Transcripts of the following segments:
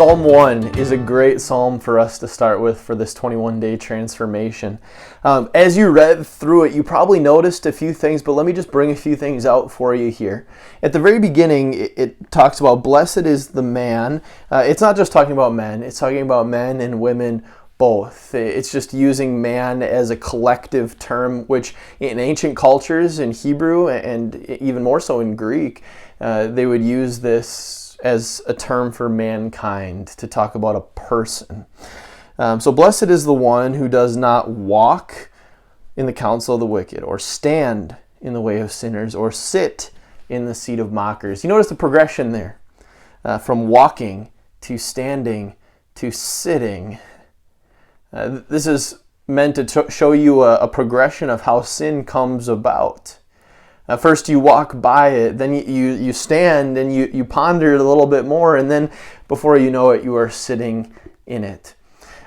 Psalm 1 is a great psalm for us to start with for this 21-day transformation. As you read through it, you probably noticed a few things, but let me just bring a few things out for you here. At the very beginning, it talks about blessed is the man. It's not just talking about men, it's talking about men and women both. It's just using man as a collective term, which in ancient cultures, in Hebrew, and even more so in Greek, they would use this as a term for mankind to talk about a person. So blessed is the one who does not walk in the counsel of the wicked, or stand in the way of sinners, or sit in the seat of mockers. You notice the progression there, from walking to standing to sitting. This is meant to show you a progression of how sin comes about. First you walk by it, then you stand and you ponder it a little bit more, and then before you know it, you are sitting in it.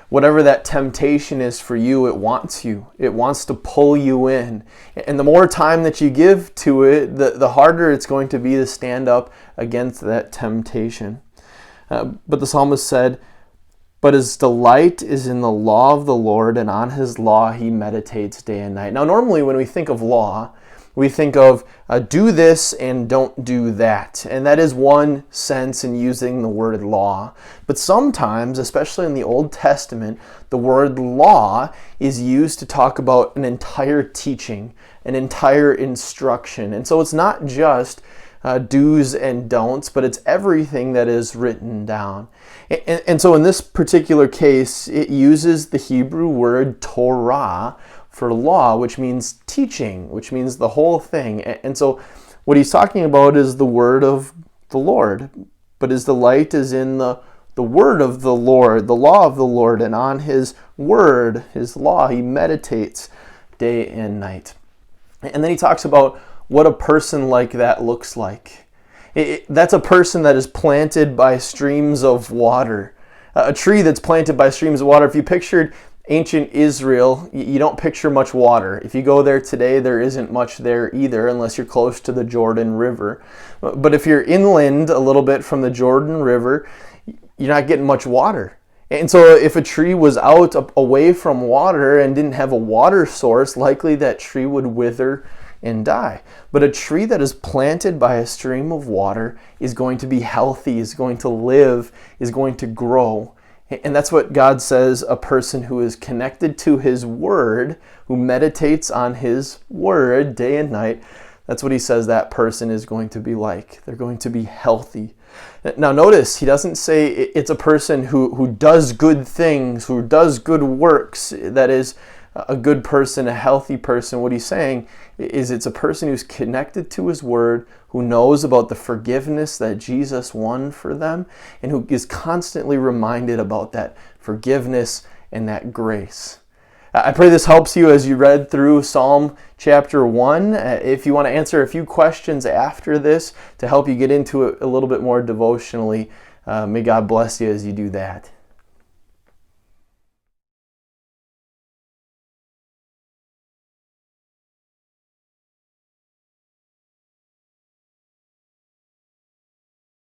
Whatever that temptation is for you, it wants you. It wants to pull you in. And the more time that you give to it, the harder it's going to be to stand up against that temptation. But the psalmist said, "But his delight is in the law of the Lord, and on his law he meditates day and night." Now, normally when we think of law, we think of do this and don't do that. And that is one sense in using the word law. But sometimes, especially in the Old Testament, the word law is used to talk about an entire teaching, an entire instruction. And so it's not just do's and don'ts, but it's everything that is written down. And so in this particular case, it uses the Hebrew word Torah for law, which means teaching, which means the whole thing. And so what he's talking about is the word of the Lord. But his delight is in the word of the Lord, the law of the Lord, and on his word, his law, he meditates day and night. And then he talks about what a person like that looks like. That's a person that is planted by streams of water. A tree that's planted by streams of water. If you pictured ancient Israel, you don't picture much water. If you go there today, there isn't much there either, unless you're close to the Jordan River. But if you're inland a little bit from the Jordan River, you're not getting much water. And so if a tree was out away from water and didn't have a water source, likely that tree would wither and die. But a tree that is planted by a stream of water is going to be healthy, is going to live, is going to grow. And that's what God says a person who is connected to his word, who meditates on his word day and night, that's what he says that person is going to be like. They're going to be healthy. Now notice, he doesn't say it's a person who does good things, who does good works, that is a good person, a healthy person. What he's saying is it's a person who's connected to his word, who knows about the forgiveness that Jesus won for them, and who is constantly reminded about that forgiveness and that grace. I pray this helps you as you read through Psalm chapter 1. If you want to answer a few questions after this to help you get into it a little bit more devotionally, may God bless you as you do that.